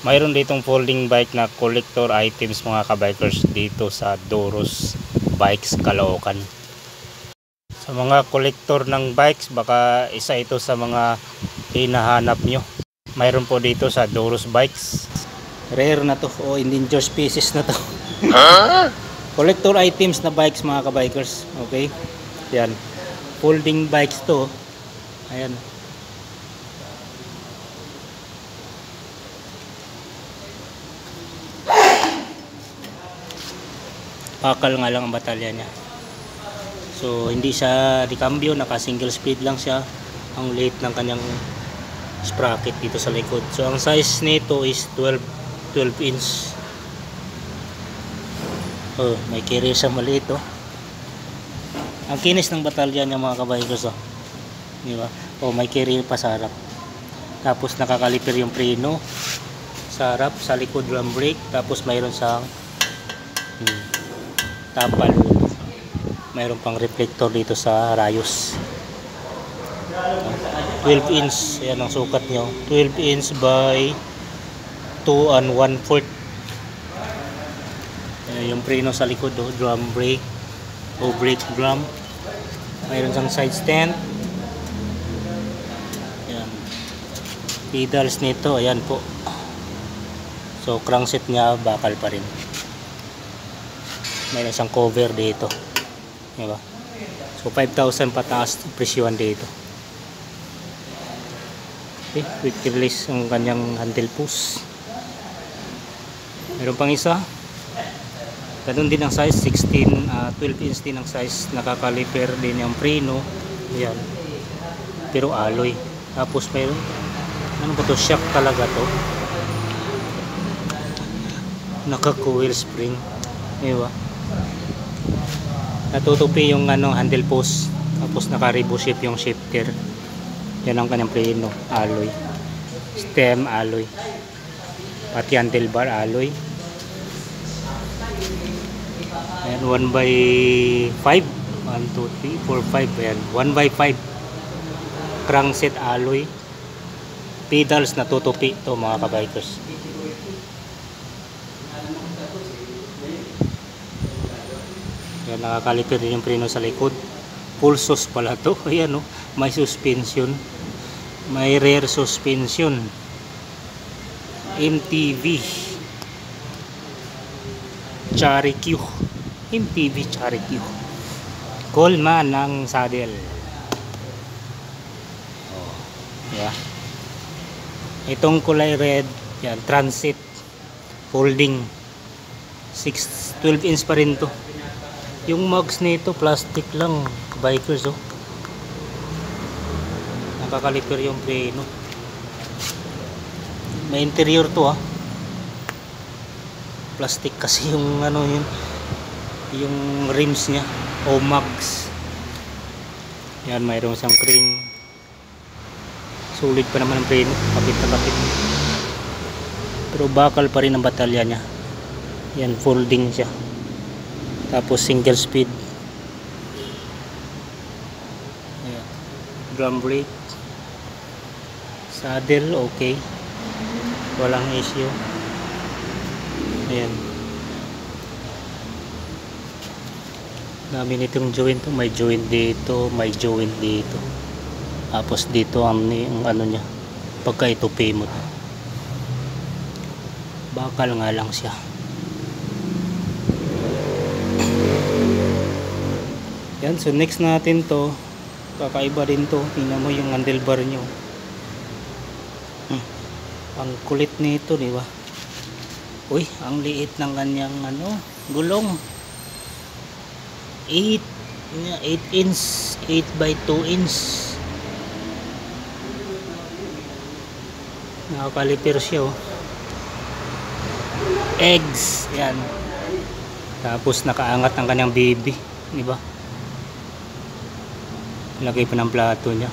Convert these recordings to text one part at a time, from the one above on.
Mayroon ditong folding bike na collector items mga kabikers dito sa Doros Bikes Caloocan. Sa mga collector ng bikes, baka isa ito sa mga hinahanap nyo. Mayroon po dito sa Doros Bikes. Rare na to o endangered species na to. Collector items na bikes mga kabikers. Okay, yan, folding bikes to. Ayan, pakal nga lang ang batalya niya. So hindi siya recambio, naka single speed lang siya. Ang liit ng kanyang sprocket dito sa likod. So ang size nito is 12 inch. Oh, may carrier siya maliit oh. Ang kinis ng batalya niya mga kabikers oh. Di ba? Oh, may carrier pa sa harap. Tapos nakakaliper yung preno sa harap, sa likod drum brake. Tapos mayroon siyang tapal. Mayroon pang reflector dito sa rayos. 12 inch, ayan ang sukat nyo. 12 inch by 2 and 1/4. Yung preno sa likod oh, drum brake o brake drum. Mayroon siyang side stand. Ayan. Pedals nito, ayan po. So crankset niya bakal pa rin. Mayroon siyang cover dito, diba? So 5,000 pataas presyon dito. Okay, quick release ang kanyang handle push. Mayroon pang isa. Ganun din ang size, 12 inch din ang size. Nakakaliper din yung preno. Ayan. Pero alloy. Tapos mayroon, ano ba to? Shock talaga to. Naka-coil spring, diba? Natutupi yung handle post. Tapos naka-rebo shape yung shifter. Yan ang kanyang preno, alloy. Stem alloy. Pati handlebar alloy. Ayan, 1/5. 1, 2, 3, 4, 5. Ayan, 1/5. Crankset alloy. Pedals natutupi to mga kabikers. Yan, nakakaliper din yung preno sa likod. Pulsos pala to. Ayan oh, may suspension. May rear suspension. MTV Cherokee. MTV Cherokee. Coleman ng saddle. Oh, yeah. Itong kulay red, yan, transit folding 12 inch pa rin to. Yung mugs nito plastic lang, bikers oh. Nakakaliper yung preno. May interior to ah. Plastic kasi yung yun, yung rims niya o mugs. Yan, mayroon siyang crank. Sulit pa naman ang preno, kapit na kapit. Pero bakal pa rin ang batalya niya. Yan, folding siya. Tapos single speed. Ayan. Drum brake. Saddle okay, walang issue. Ayan, dami nitong joint. May joint dito, may joint dito. Tapos dito ang ano niya, pagka itupi mo, bakal nga lang siya. Yan, so next natin to, kakaiba din to. Tingnan mo yung handlebar nyo. Ang kulit nito, di ba? Uy, ang liit ng kanyang gulong. 8 inch, 8/2 inch. Nakakaliper siya oh. Eggs, yan. Tapos nakaangat ang kanyang baby, di ba? Lagay pa ng plato niya.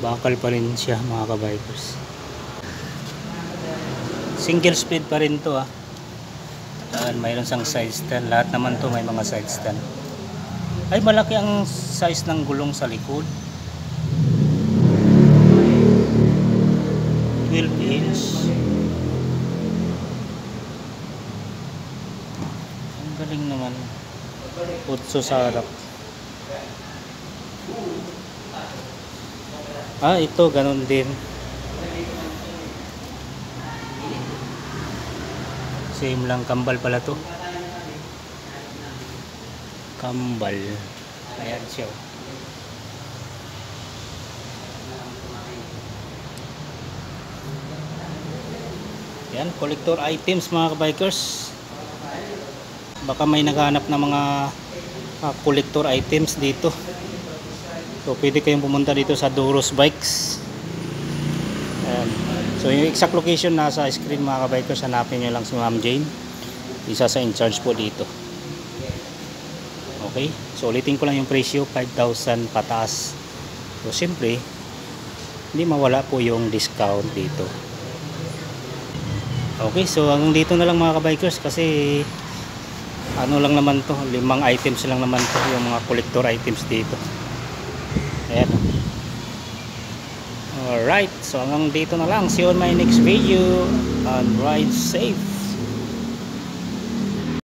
Bakal pa rin siya mga kabikers. Single speed pa rin to ah. Mayroon siyang side stand. Lahat naman to may mga side stand. Ay, malaki ang size ng gulong sa likod. Philippines. Ang galing naman. Utso sa harap. Ito ganun din. Same lang, kambal pala to. Kambal. Ayan siya. Yan, collector items mga kabikers. Baka may naghahanap na mga collector items dito. So pwede kayong pumunta dito sa Doros Bikes. Ayan. So yung exact location nasa screen mga kabikers. Hanapin nyo lang si Ma'am Jane. Isa sa in charge po dito. Okay, so ulitin ko lang yung presyo, 5,000 pataas. So siyempre hindi mawala po yung discount dito. Okay, so hanggang dito na lang mga kabikers, kasi ano lang naman to, 5 items lang naman to, yung mga collector items dito. Ayan. Alright, so hanggang dito na lang. See you on my next video and ride safe.